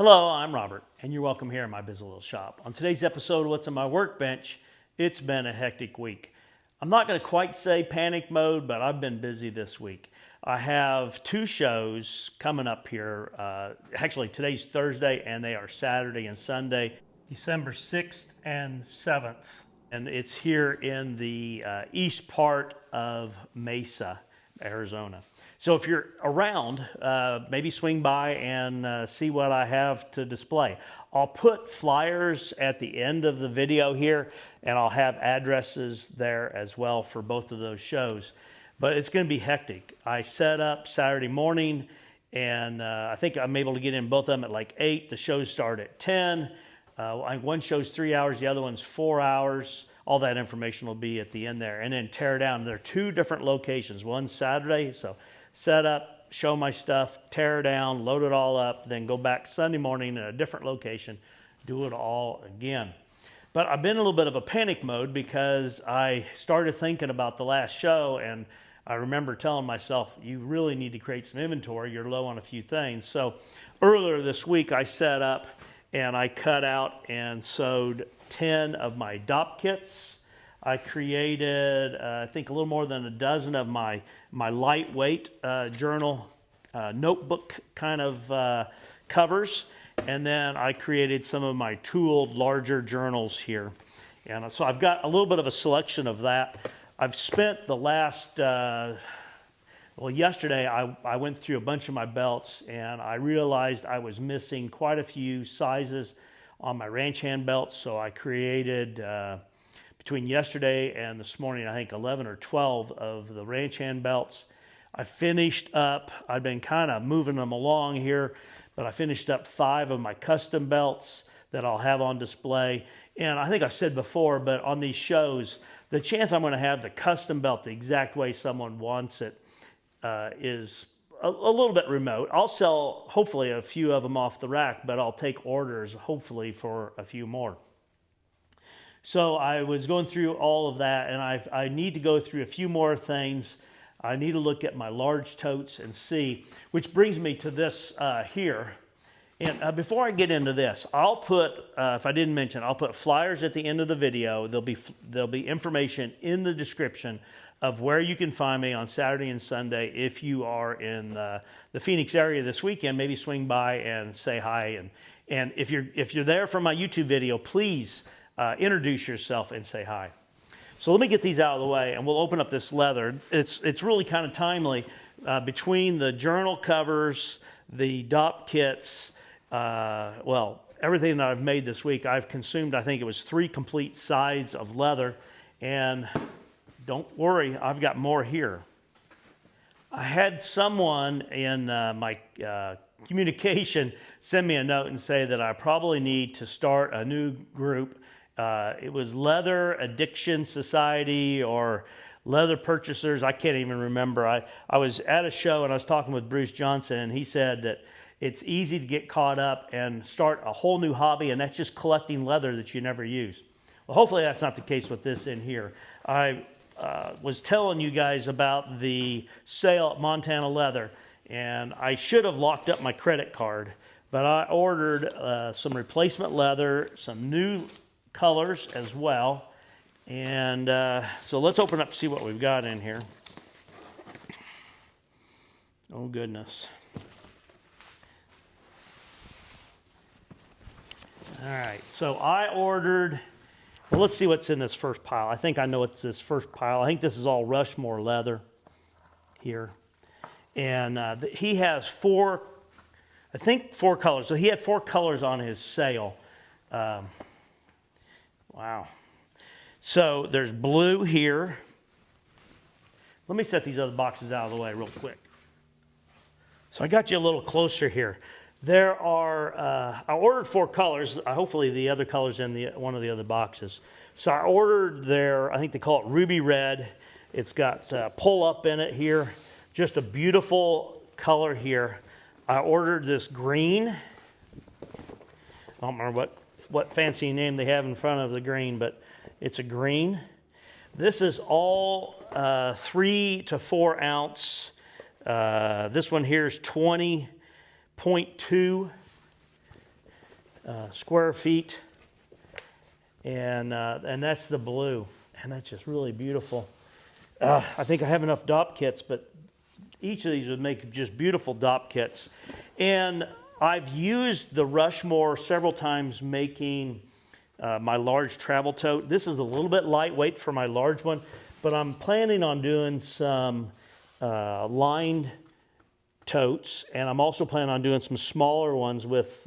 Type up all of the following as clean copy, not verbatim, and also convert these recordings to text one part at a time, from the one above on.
Hello, I'm Robert, and you're welcome here in my busy little shop. On today's episode of What's on My Workbench, it's been a hectic week. I'm not going to quite say panic mode, but I've been busy this week. I have two shows coming up here. Actually, today's Thursday, and they are Saturday and Sunday, December 6th and 7th. And it's here in the east part of Mesa, Arizona. So if you're around, maybe swing by and see what I have to display. I'll put flyers at the end of the video here, and I'll have addresses there as well for both of those shows. But it's going to be hectic. I set up Saturday morning, and I think I'm able to get in both of them at like 8. The shows start at 10. One show's 3 hours, the other one's 4 hours. All that information will be at the end there. And then tear down. There are two different locations. One Saturday, so set up, show my stuff, tear down, load it all up, then go back Sunday morning in a different location, do it all again. But I've been in a little bit of a panic mode because I started thinking about the last show, and I remember telling myself, you really need to create some inventory. You're low on a few things. So earlier this week, I set up and I cut out and sewed 10 of my DOP kits. I created, I think, a little more than a dozen of my lightweight journal notebook kind of covers. And then I created some of my tooled larger journals here. And so I've got a little bit of a selection of that. I've spent the last, yesterday I went through a bunch of my belts, and I realized I was missing quite a few sizes on my ranch hand belts. So I created, between yesterday and this morning, I think 11 or 12 of the ranch hand belts. I finished up, I've been kind of moving them along here, but I finished up 5 of my custom belts that I'll have on display. And I think I've said before, but on these shows, the chance I'm going to have the custom belt the exact way someone wants it is a little bit remote. I'll sell hopefully a few of them off the rack, but I'll take orders hopefully for a few more. So I was going through all of that, and I need to go through a few more things. I need to look at my large totes and see, which brings me to this here. And before I get into this, I'll put, if I didn't mention, I'll put flyers at the end of the video. There'll be information in the description of where you can find me on Saturday and Sunday. If you are in the Phoenix area this weekend, maybe swing by and say hi. And if you're there for my YouTube video, please introduce yourself and say hi. So let me get these out of the way, and we'll open up this leather. It's really kind of timely between the journal covers, the DOP kits, everything that I've made this week. I've consumed, I think it was 3 complete sides of leather, and don't worry, I've got more here. I had someone in my communication send me a note and say that I probably need to start a new group. It was Leather Addiction Society or Leather Purchasers. I can't even remember. I was at a show and I was talking with Bruce Johnson, and he said that it's easy to get caught up and start a whole new hobby, and that's just collecting leather that you never use. Well, hopefully that's not the case with this in here. I was telling you guys about the sale at Montana Leather, and I should have locked up my credit card, but I ordered some replacement leather, some new colors as well. And so let's open up and see what we've got in here. Oh goodness. All right, so I ordered, well, let's see what's in this first pile. I think I know what's this first pile. I think this is all Rushmore leather here. And he has 4 colors. So he had 4 colors on his sale. Wow. So there's blue here. Let me set these other boxes out of the way real quick. So I got you a little closer here. There are, I ordered 4 colors. Hopefully the other color's in one of the other boxes. So I ordered I think they call it ruby red. It's got pull up in it here. Just a beautiful color here. I ordered this green. I don't remember what fancy name they have in front of the green, but it's a green. This is all 3 to 4 ounce. This one here is 20.2 square feet, and that's the blue, and that's just really beautiful. I think I have enough DOP kits, but each of these would make just beautiful DOP kits. And I've used the Rushmore several times making my large travel tote. This is a little bit lightweight for my large one, but I'm planning on doing some lined totes, and I'm also planning on doing some smaller ones with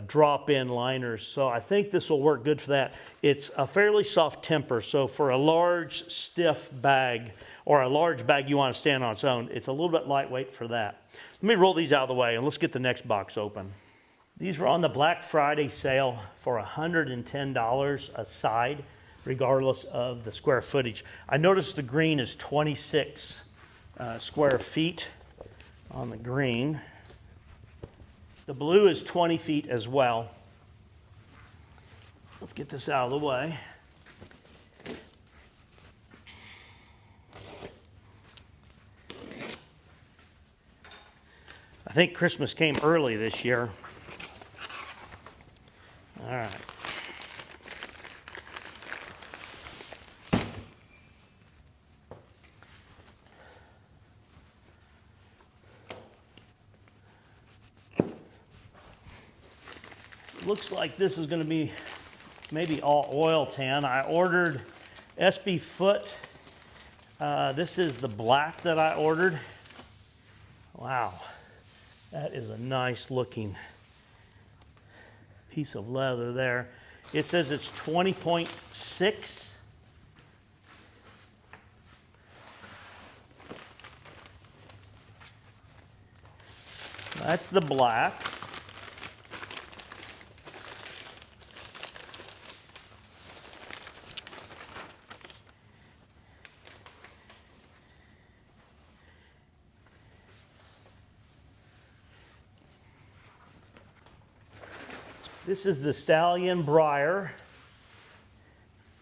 drop-in liners. So I think this will work good for that. It's a fairly soft temper, so for a large stiff bag or a large bag you want to stand on its own, it's a little bit lightweight for that. Let me roll these out of the way and let's get the next box open. These were on the Black Friday sale for $110 a side, regardless of the square footage. I noticed the green is 26 square feet on the green. The blue is 20 feet as well. Let's get this out of the way. I think Christmas came early this year. All right. Looks like this is going to be maybe all oil tan. I ordered SB foot. This is the black that I ordered. Wow, that is a nice looking piece of leather there. It says it's 20.6. That's the black. This is the Stallion Briar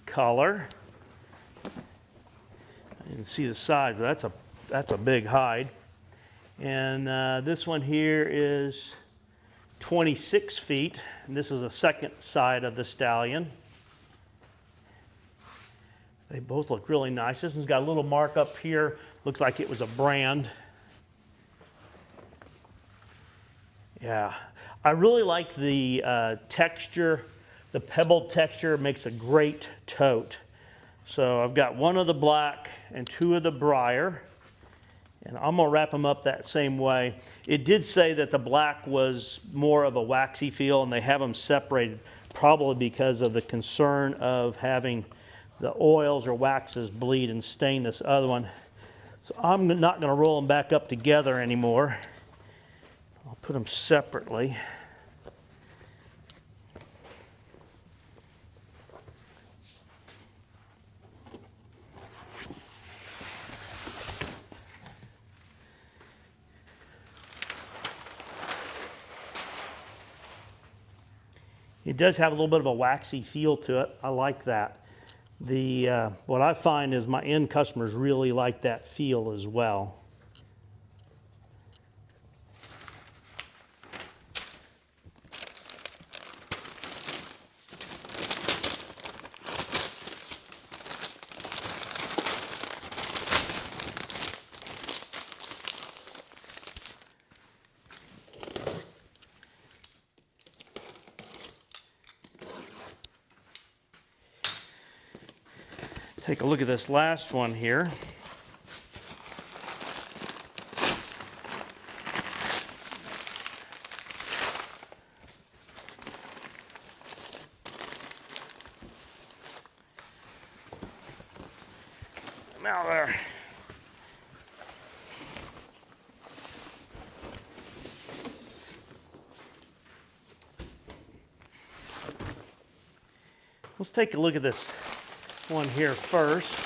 color. You can see the side, but that's a big hide. And this one here is 26 feet. And this is the second side of the Stallion. They both look really nice. This one's got a little mark up here. Looks like it was a brand. Yeah, I really like the texture. The pebbled texture makes a great tote. So I've got one of the black and two of the briar, and I'm gonna wrap them up that same way. It did say that the black was more of a waxy feel, and they have them separated, probably because of the concern of having the oils or waxes bleed and stain this other one. So I'm not gonna roll them back up together anymore. I'll put them separately. It does have a little bit of a waxy feel to it. I like that. What I find is my end customers really like that feel as well. Take a look at this last one here. Now there. Let's take a look at this one here first.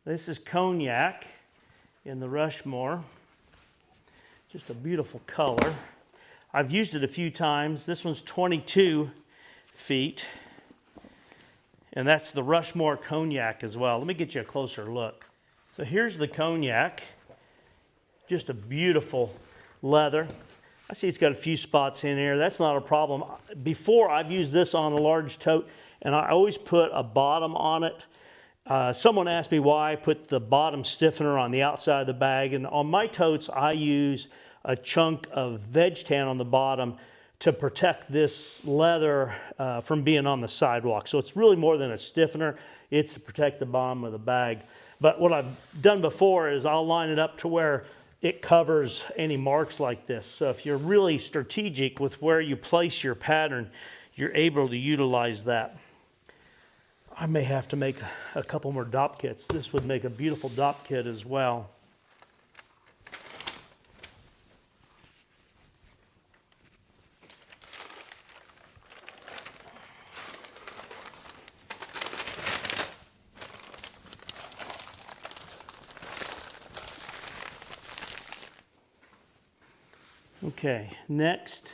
This is Cognac in the Rushmore. Just a beautiful color. I've used it a few times. This one's 22 feet. And that's the Rushmore Cognac as well. Let me get you a closer look. So here's the Cognac. Just a beautiful leather. I see it's got a few spots in here. That's not a problem. Before, I've used this on a large tote, and I always put a bottom on it. Someone asked me why I put the bottom stiffener on the outside of the bag, and on my totes, I use a chunk of veg tan on the bottom to protect this leather from being on the sidewalk. So it's really more than a stiffener. It's to protect the bottom of the bag. But what I've done before is I'll line it up to where it covers any marks like this. So if you're really strategic with where you place your pattern, you're able to utilize that. I may have to make a couple more dop kits. This would make a beautiful dop kit as well. Okay, next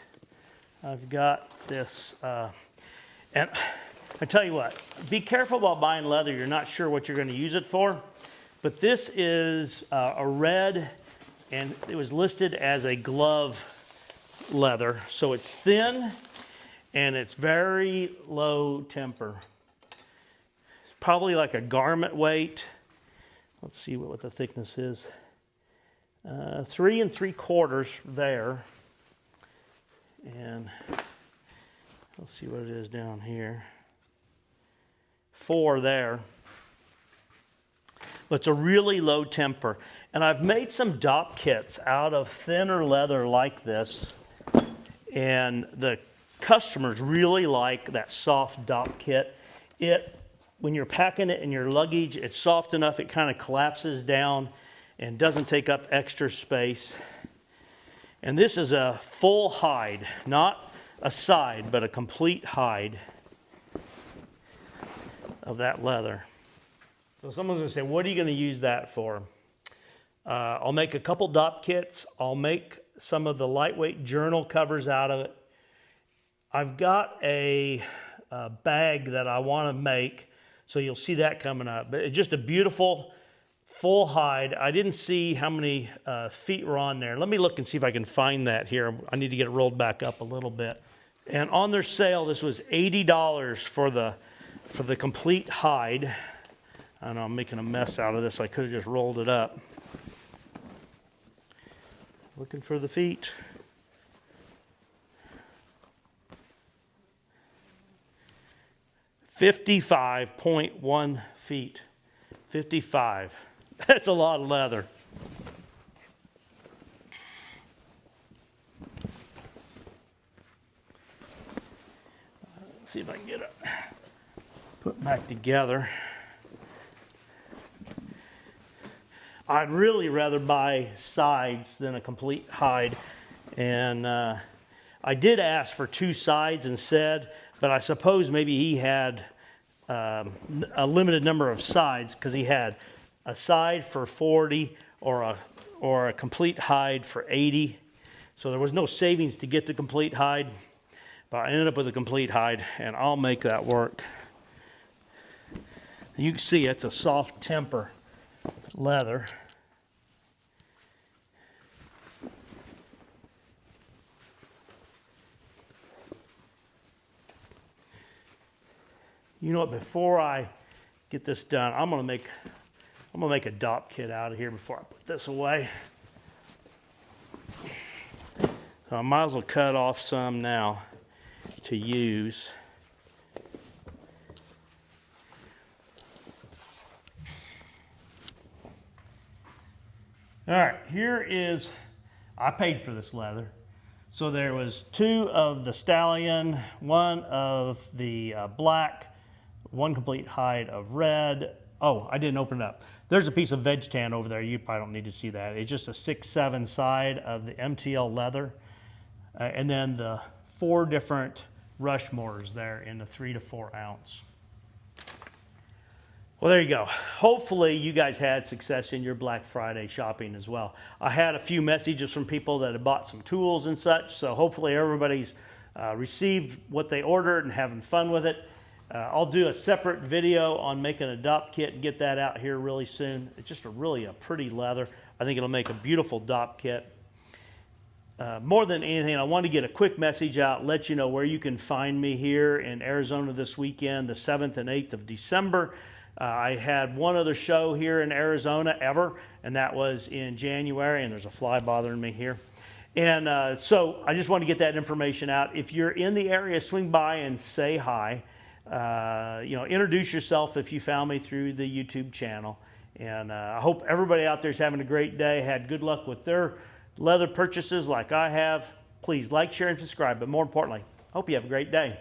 I've got this, and I tell you what, be careful about buying leather you're not sure what you're going to use it for, but this is a red, and it was listed as a glove leather, so it's thin and it's very low temper. It's probably like a garment weight. Let's see what the thickness is. 3 3/4 there, and let's see what it is down here. 4 there. But it's a really low temper, and I've made some dop kits out of thinner leather like this, and the customers really like that soft dop kit. When you're packing it in your luggage, it's soft enough it kind of collapses down and doesn't take up extra space. And this is a full hide, not a side, but a complete hide of that leather. So someone's gonna say, what are you gonna use that for? I'll make a couple dop kits. I'll make some of the lightweight journal covers out of it. I've got a bag that I wanna make, so you'll see that coming up. But it's just a beautiful, full hide. I didn't see how many feet were on there. Let me look and see if I can find that here. I need to get it rolled back up a little bit. And on their sale, this was $80 for the complete hide. I don't know, I'm making a mess out of this. I could have just rolled it up. Looking for the feet. $55.1 feet. 55. That's a lot of leather. Let's see if I can get it put back together. I'd really rather buy sides than a complete hide, and I did ask for 2 sides instead, but I suppose maybe he had a limited number of sides because he had a side for 40 or a complete hide for 80. So there was no savings to get the complete hide, but I ended up with a complete hide, and I'll make that work. You can see it's a soft temper leather. You know what, before I get this done, I'm gonna make a dop kit out of here before I put this away. So I might as well cut off some now to use. All right, here is, I paid for this leather. So there was 2 of the stallion, 1 of the black, 1 complete hide of red. Oh, I didn't open it up. There's a piece of veg tan over there. You probably don't need to see that. It's just a 6/7 side of the MTL leather. And then the 4 different Rushmores there in the 3 to 4 ounce. Well, there you go. Hopefully you guys had success in your Black Friday shopping as well. I had a few messages from people that had bought some tools and such, so hopefully everybody's received what they ordered and having fun with it. I'll do a separate video on making a dop kit and get that out here really soon. It's just really a pretty leather. I think it'll make a beautiful dop kit. more than anything, I want to get a quick message out, let you know where you can find me here in Arizona this weekend, the 7th and 8th of December. I had one other show here in Arizona ever, and that was in January, and there's a fly bothering me here. And so I just want to get that information out. If you're in the area, swing by and say hi. Introduce yourself if you found me through the YouTube channel. And I hope everybody out there is having a great day, had good luck with their leather purchases like I have. Please like, share, and subscribe. But more importantly, I hope you have a great day.